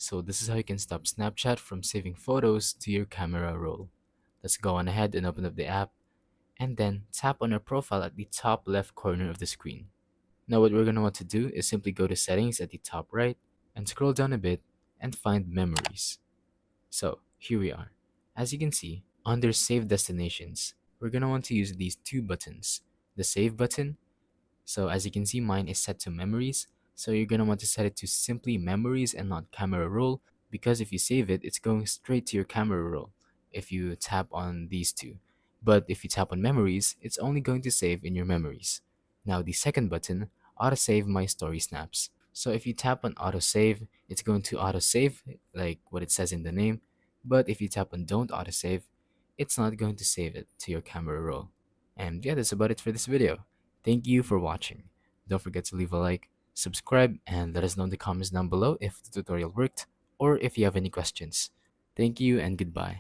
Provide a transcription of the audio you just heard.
So this is how you can stop Snapchat from saving photos to your camera roll. Let's go on ahead and open up the app and then tap on our profile at the top left corner of the screen. Now what we're going to want to do is simply go to settings at the top right and scroll down a bit and find memories. So here we are. As you can see, under save destinations, we're going to want to use these two buttons. The save button, so as you can see, mine is set to memories. So you're going to want to set it to simply memories and not camera roll, because if you save it, it's going straight to your camera roll if you tap on these two. But if you tap on memories, it's only going to save in your memories. Now the second button, autosave my story snaps. So if you tap on autosave, it's going to autosave like what it says in the name. But if you tap on don't autosave, it's not going to save it to your camera roll. And yeah, that's about it for this video. Thank you for watching. Don't forget to leave a like, subscribe, and let us know in the comments down below if the tutorial worked or if you have any questions. Thank you and goodbye.